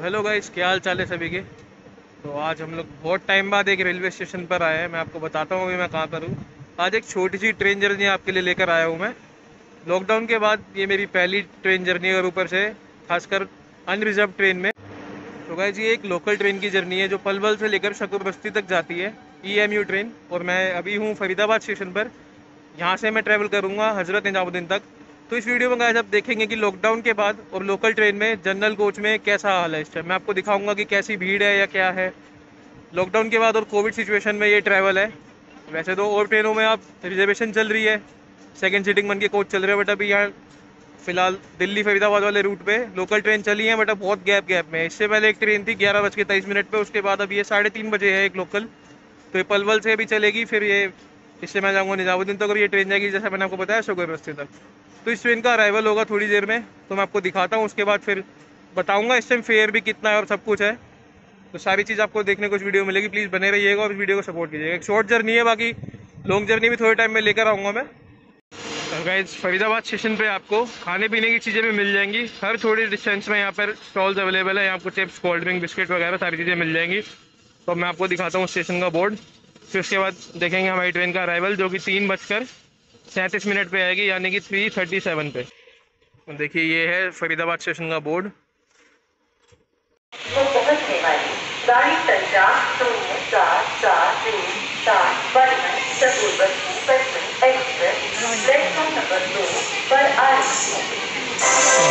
Hello guys, क्या हाल चाल है सभी के। तो आज हम लोग बहुत टाइम बाद एक रेलवे स्टेशन पर आए हैं। मैं आपको बताता हूँ अभी मैं कहाँ पर हूँ। आज एक छोटी सी ट्रेन जर्नी आपके लिए लेकर आया हूँ मैं। लॉकडाउन के बाद ये मेरी पहली ट्रेन जर्नी है और ऊपर से खासकर अनरिजर्व ट्रेन में। तो गाइस ये एक लोकल ट्रेन की जर्नी है जो पलवल से लेकर शकूर बस्ती तक जाती है, EMU ट्रेन। और मैं अभी हूँ फरीदाबाद स्टेशन पर। यहाँ से मैं ट्रैवल करूँगा हज़रत निजामुद्दीन तक। तो इस वीडियो में गाइस आप देखेंगे कि लॉकडाउन के बाद और लोकल ट्रेन में जनरल कोच में कैसा हाल है इस टाइम। मैं आपको दिखाऊंगा कि कैसी भीड़ है या क्या है लॉकडाउन के बाद और कोविड सिचुएशन में ये ट्रैवल है। वैसे तो और ट्रेनों में आप रिजर्वेशन चल रही है, सेकंड सीटिंग बन के कोच चल रहे हैं, बट अभी यहाँ फिलहाल दिल्ली फरीदाबाद वाले रूट पे लोकल ट्रेन चली है, बट अब बहुत गैप में है। इससे पहले एक ट्रेन थी 11:23 पे, उसके बाद अब ये 3:30 बजे है एक लोकल। तो ये पलवल से भी चलेगी, फिर ये इससे मैं जाऊँगा निजामुद्दीन तक और ये ट्रेन जाएगी जैसा मैंने आपको बताया शुगर बस्ती तक। तो इस ट्रेन का अराइवल होगा थोड़ी देर में, तो मैं आपको दिखाता हूँ। उसके बाद फिर बताऊँगा इस टाइम फेयर भी कितना है और सब कुछ है। तो सारी चीज़ आपको देखने को इस वीडियो में मिलेगी। प्लीज़ बने रहिएगा और इस वीडियो को सपोर्ट कीजिएगा। एक शॉर्ट जर्नी है, बाकी लॉन्ग जर्नी भी थोड़े टाइम में लेकर आऊँगा मैं। गाइस फरीदाबाद स्टेशन पे आपको खाने पीने की चीज़ें भी मिल जाएंगी। हर थोड़ी डिस्टेंस में यहाँ पर स्टॉल्स अवेलेबल है। यहाँ आपको चिप्स, कोल्ड ड्रिंक, बिस्किट वगैरह सारी चीज़ें मिल जाएंगी। तो मैं आपको दिखाता हूँ स्टेशन का बोर्ड। फिर उसके बाद देखेंगे हमारी ट्रेन का अराइवल, जो कि 3:37 पे आएगी, यानी कि 3:37 पे। देखिए ये है फरीदाबाद स्टेशन का बोर्ड। को पहुंचने वाली गाड़ी संख्या 04437 बर्धन शकूर बस्ती पश्चिम एक्सप्रेस प्लेटफॉर्म नंबर 2 पर आ रही है।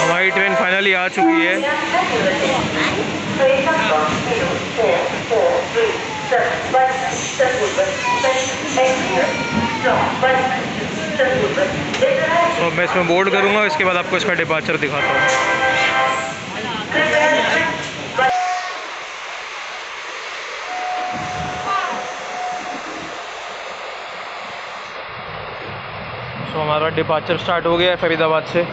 हमारी ट्रेन फाइनली आ चुकी है। तो मैं इसमें बोर्ड करूँगा, इसके बाद आपको इसका डिपार्चर दिखाता हूँ। तो हमारा डिपार्चर स्टार्ट हो गया है फरीदाबाद से।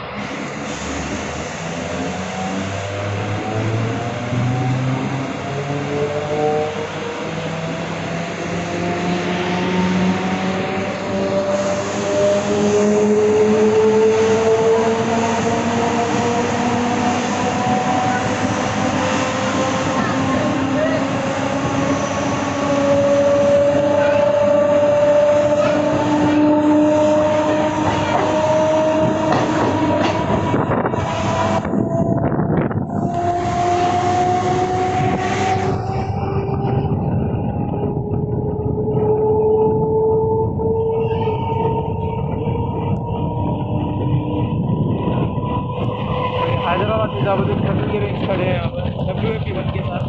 हैदराबाद निजामुद्दीन के रेंज खड़े हैं यहाँ पर WFP1 के साथ।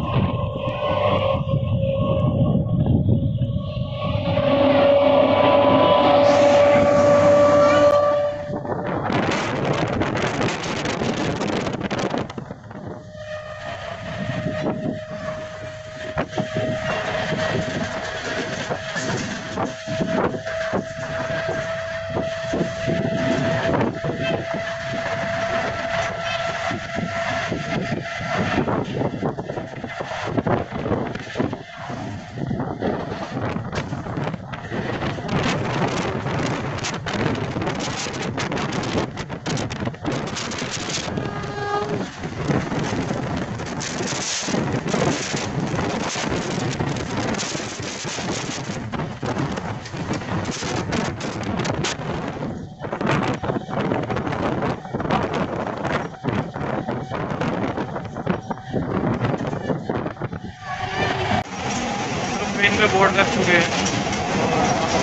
ट्रेन पे बोर्ड कर चुके हैं।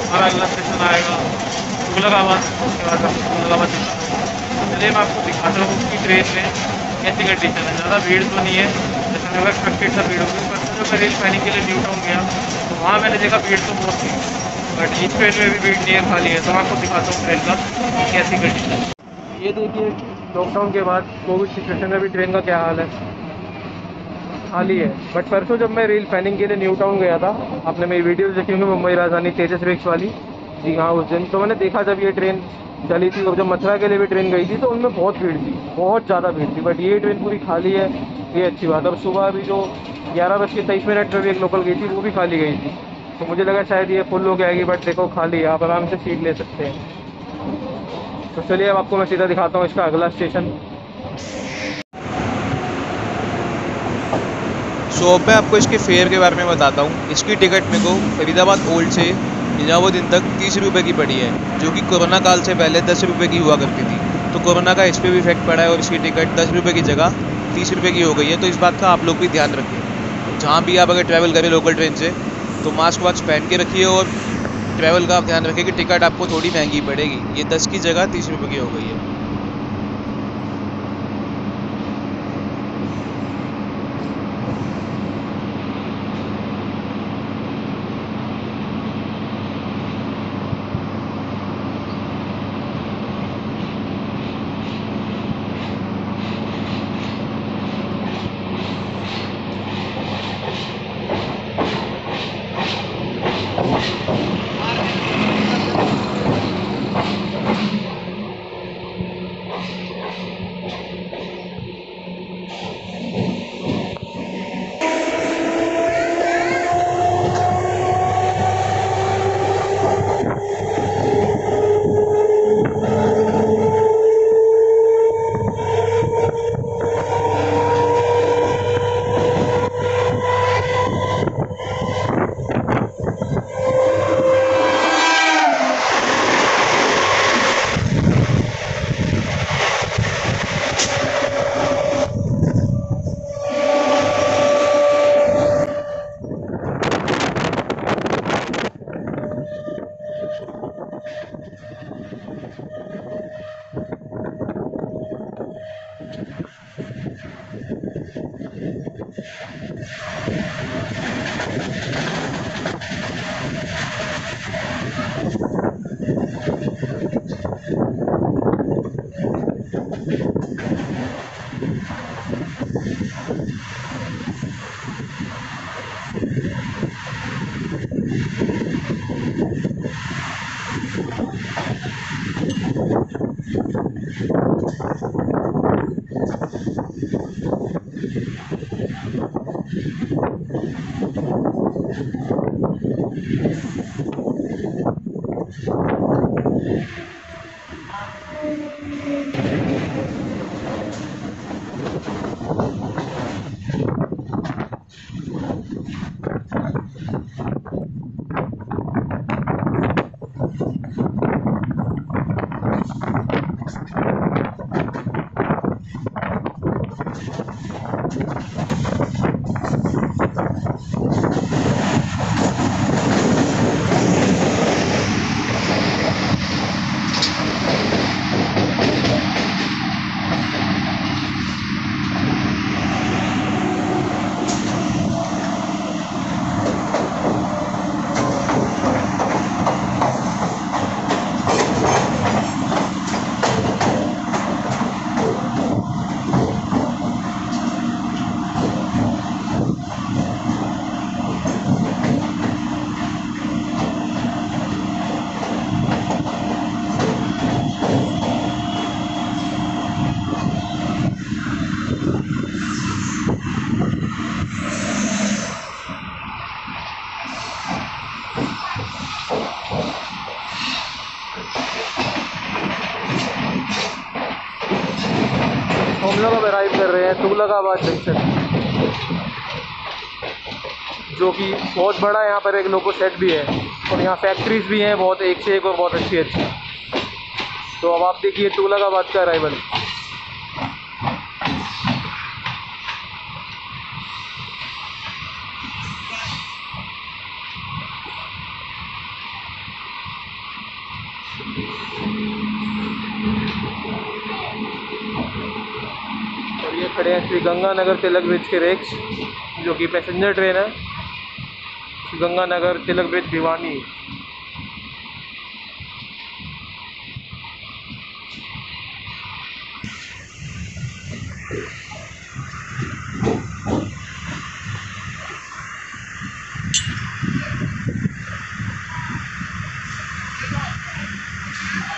हमारा अगला स्टेशन आएगा तुगलकाबाद। उसके बाद तुगलकाबाद चलिए मैं आपको दिखाता हूँ कि ट्रेन में कैसी कंडीशन है। ज़्यादा भीड़ तो नहीं है, जैसे मैं एक्सपेक्टेड था भीड़ होगी। पर जब मैं रेल फाइनिंग के लिए न्यू टाउन गया तो वहाँ मैंने देखा भीड़ तो बहुत थी, बट इस ट्रेन में भी भीड़ नहीं है, खाली है। तो मैं आपको दिखाता हूँ ट्रेन का कैसी कंडीशन है। ये देखिए लॉकडाउन के बाद कोविड सिचुएशन में भी ट्रेन का क्या हाल है, खाली है। बट परसों जब मैं रेल फैनिंग के लिए न्यू टाउन गया था, आपने मेरी वीडियोस देखी होंगी मुंबई राजधानी तेजस रेक्स वाली। जी हाँ, उस दिन तो मैंने देखा जब ये ट्रेन चली थी और जब मथुरा के लिए भी ट्रेन गई थी तो उनमें बहुत भीड़ थी, बहुत ज़्यादा भीड़ थी। बट ये ट्रेन पूरी खाली है, ये अच्छी बात है। और सुबह अभी जो 11:23 पर भी एक लोकल गई थी वो भी खाली गई थी, तो मुझे लगा शायद ये फुल हो जाएगी, बट देखो खाली है। आप आराम से सीट ले सकते हैं। तो चलिए अब आपको मैं सीधा दिखाता हूँ इसका अगला स्टेशन। सो अब मैं आपको इसके फेयर के बारे में बताता हूँ। इसकी टिकट मेरे को फरीदाबाद ओल्ड से निजामुद्दीन तक 30 रुपये की पड़ी है, जो कि कोरोना काल से पहले 10 रुपये की हुआ करती थी। तो कोरोना का इस पर भी इफेक्ट पड़ा है और इसकी टिकट 10 रुपये की जगह 30 रुपये की हो गई है। तो इस बात का आप लोग भी ध्यान रखिए। जहाँ भी आप अगर ट्रैवल करें लोकल ट्रेन से, तो मास्क वास्क पहन के रखिए और ट्रैवल का आप ध्यान रखिए कि टिकट आपको थोड़ी महंगी पड़ेगी। ये 10 की जगह 30 रुपये की हो गई है। हम लोग अब अराइव कर रहे हैं तुगलकाबाद जंक्शन, जो कि बहुत बड़ा है। यहाँ पर एक लोको सेट भी है और यहाँ फैक्ट्रीज भी हैं बहुत, एक से एक और बहुत अच्छी अच्छी। तो अब आप देखिए तुगलकाबाद का अराइवल। और ये खड़े हैं श्री गंगानगर तिलक ब्रिज के रेक्स, जो कि पैसेंजर ट्रेन है, श्री गंगानगर तिलक ब्रिज भिवानी।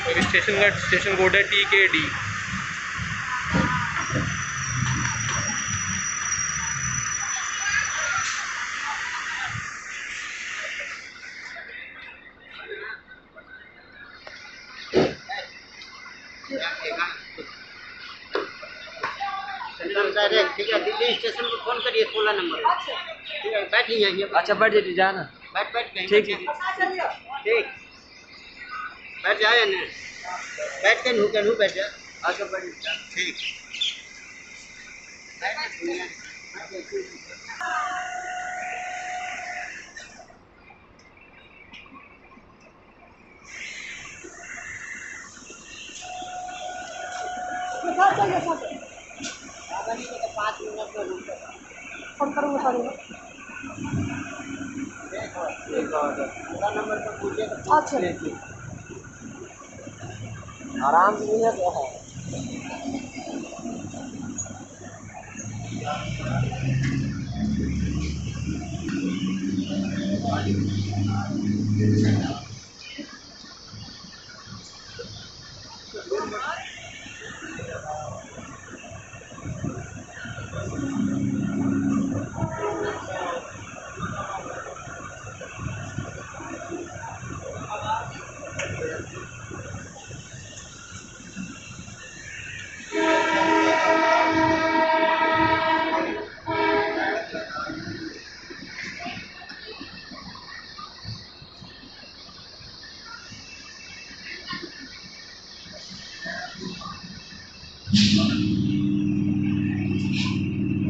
और स्टेशन कोड है TKD। अरे ठीक है, दिल्ली स्टेशन को फोन करिए 16 नंबर। ठीक है, बैठिए यहीं। अच्छा बैठ जाइए, जाना। बैठ कहीं। ठीक ठीक, बैठ जाए ना, बैठ के नू बैठ जा। अच्छा बैठ ठीक। आराम से नहीं है तो है।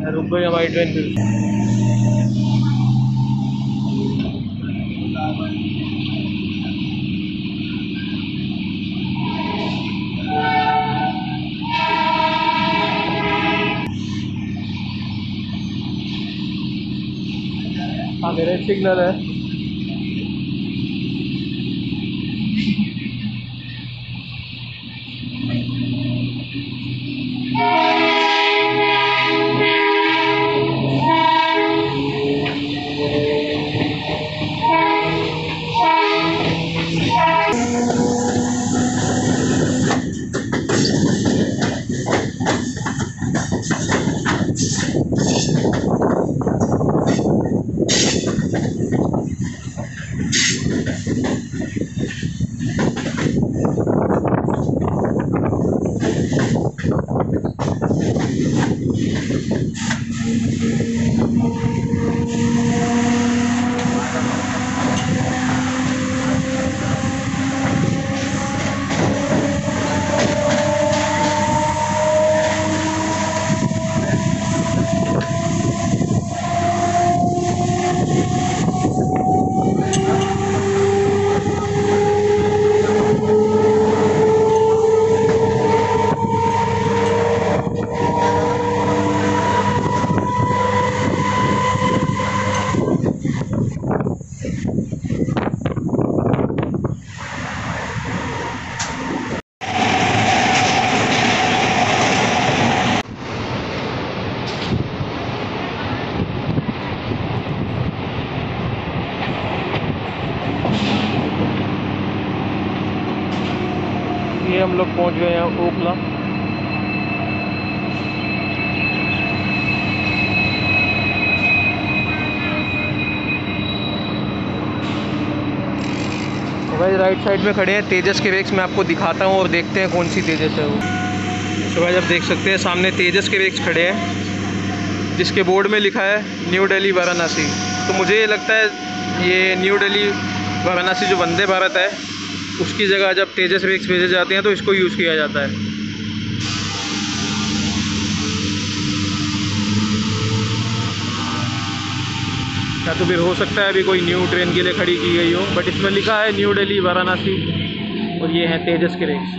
रुक गई हमारी ट्रेन फिर। हाँ मेरा सिग्नल है। ये हम लोग पहुंच गए हैं ओखला। तो भाई राइट साइड में खड़े हैं तेजस के वेक्स, मैं आपको दिखाता हूँ और देखते हैं कौन सी तेजस है वो। तो भाई आप देख सकते हैं सामने तेजस के वेक्स खड़े हैं जिसके बोर्ड में लिखा है न्यू दिल्ली वाराणसी। तो मुझे ये लगता है ये न्यू दिल्ली वाराणसी जो वंदे भारत है उसकी जगह जब तेजस वेक्स भेजे जाते हैं तो इसको यूज़ किया जाता है। या तो फिर हो सकता है अभी कोई न्यू ट्रेन के लिए खड़ी की गई हो, बट इसमें लिखा है न्यू दिल्ली वाराणसी और ये है तेजस के वेक्स।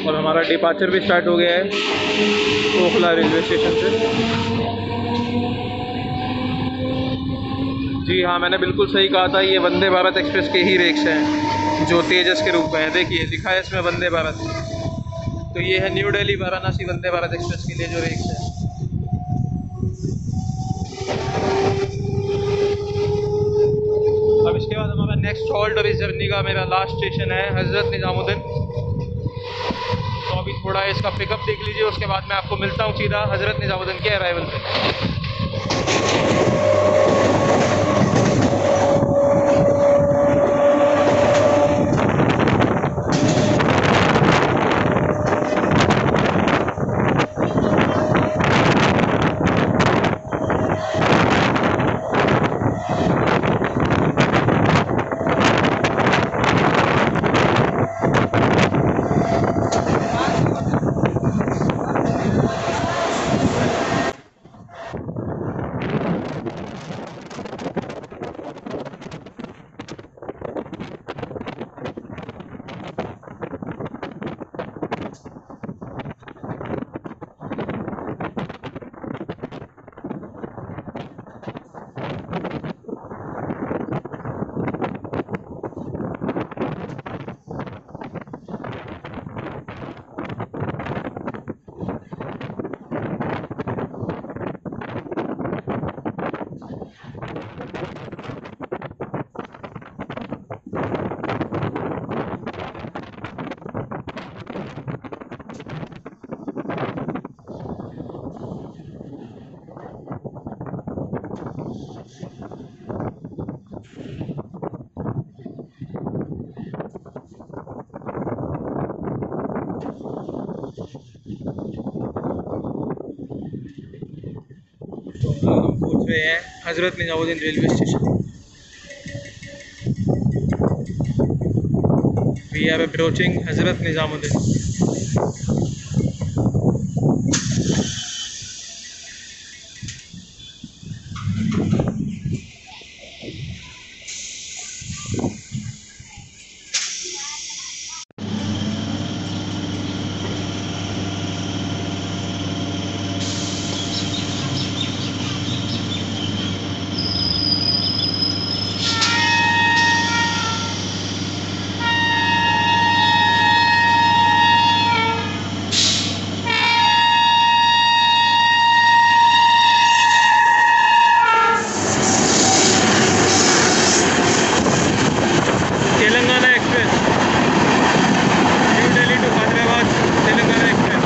और हमारा डिपार्चर भी स्टार्ट हो गया है ओखला रेलवे स्टेशन से। जी हाँ, मैंने बिल्कुल सही कहा था, ये वंदे भारत एक्सप्रेस के ही रेक्स हैं जो तेजस के रूप में है। देखिए लिखा है इसमें वंदे भारत, तो ये है न्यू दिल्ली वाराणसी वंदे भारत एक्सप्रेस के लिए जो रेक्स है। अब इसके बाद हमारा नेक्स्ट हॉल्ट और इस जर्नी का मेरा लास्ट स्टेशन है हज़रत निज़ामुद्दीन। तो अभी थोड़ा इसका पिकअप देख लीजिए, उसके बाद मैं आपको मिलता हूँ सीधा हज़रत निज़ामुद्दीन के अराइवल पे। पहुंच गए हैं Hazrat Nizamuddin railway station. We are approaching Hazrat Nizamuddin. Telangana Express, New Delhi to Hyderabad Telangana Express.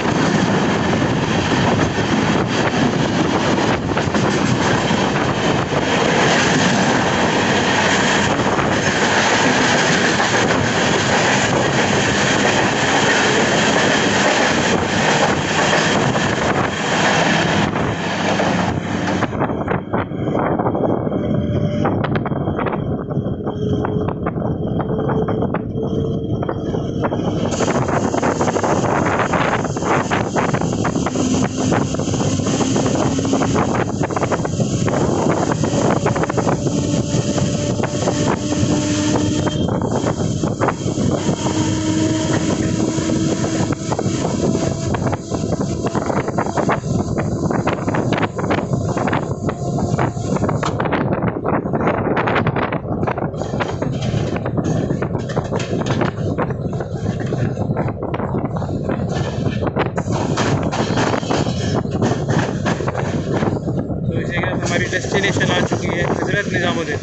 हमारी डेस्टिनेशन आ चुकी है हज़रत निज़ामुद्दीन।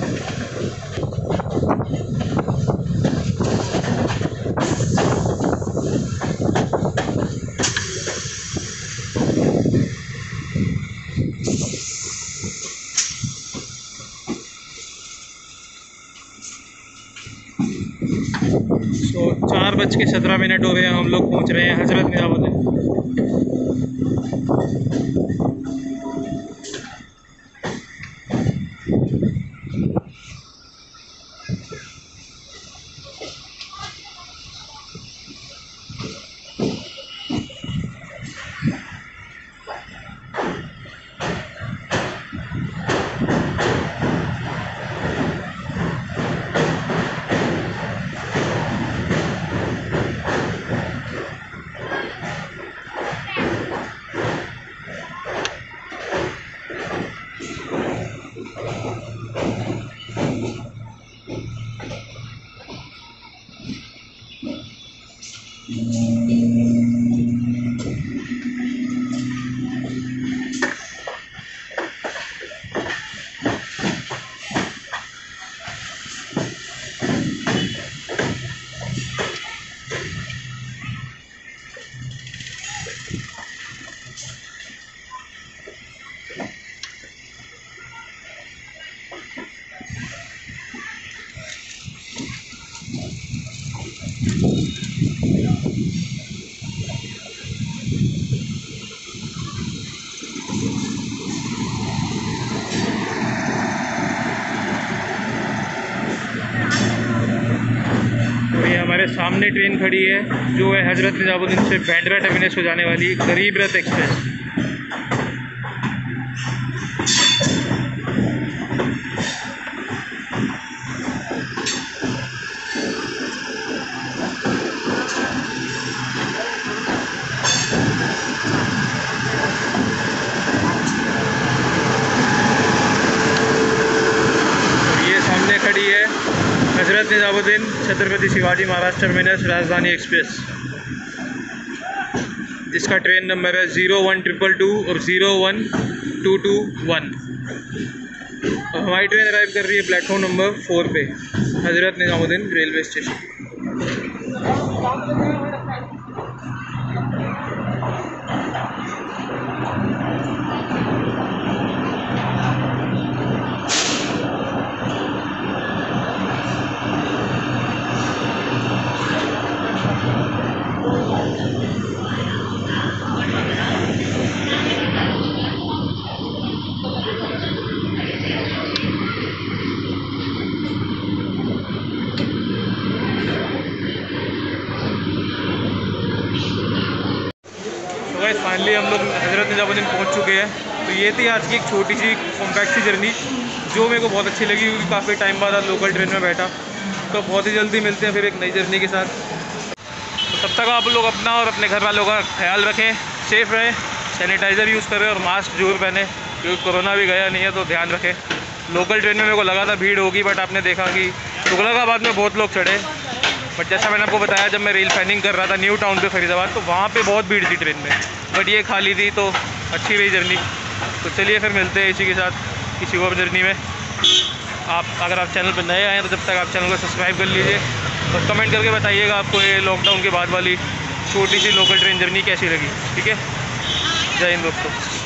तो 4:17 हो गए, हम लोग पहुंच रहे हैं हज़रत निज़ामुद्दीन। तो ये हमारे सामने ट्रेन खड़ी है जो है हज़रत निज़ामुद्दीन से बांद्रा टर्मिनस को जाने वाली गरीब रथ एक्सप्रेस। ये सामने खड़ी है हज़रत निज़ामुद्दीन छत्रपति शिवाजी महाराज टर्मिनस राजधानी एक्सप्रेस, जिसका ट्रेन नंबर है 01222 और 01221। और हमारी ट्रेन अराइव कर रही है प्लेटफॉर्म नंबर 4 पे हज़रत Nizamuddin railway station. Guys finally हम लोग हज़रत निजामुद्दीन पहुंच चुके हैं। तो ये थी आज की एक छोटी सी कॉम्पैक्ट सी जर्नी जो मेरे को बहुत अच्छी लगी, क्योंकि काफ़ी टाइम बाद आज लोकल ट्रेन में बैठा। तो बहुत ही जल्दी मिलते हैं फिर एक नई जर्नी के साथ। तो तब तक आप लोग अपना और अपने घर वालों का ख्याल रखें, सेफ़ रहें, सैनिटाइज़र यूज़ करें और मास्क जरूर पहने, क्योंकि कोरोना भी गया नहीं है तो ध्यान रखें। लोकल ट्रेन में मेरे को लगा था भीड़ होगी, बट आपने देखा कि तुगलकाबाद में बहुत लोग चढ़े। बट जैसा मैंने आपको बताया, जब मैं रेल फैनिंग कर रहा था न्यू टाउन पे फरीदाबाद, तो वहाँ पे बहुत भीड़ थी ट्रेन में, बट ये खाली थी तो अच्छी रही जर्नी। तो चलिए फिर मिलते हैं इसी के साथ किसी और जर्नी में। अगर आप चैनल पर नए आए हैं तो जब तक आप चैनल को सब्सक्राइब कर लीजिए और कमेंट करके बताइएगा आपको ये लॉकडाउन के बाद वाली छोटी सी लोकल ट्रेन जर्नी कैसी लगी। ठीक है, जय हिंद दोस्तों।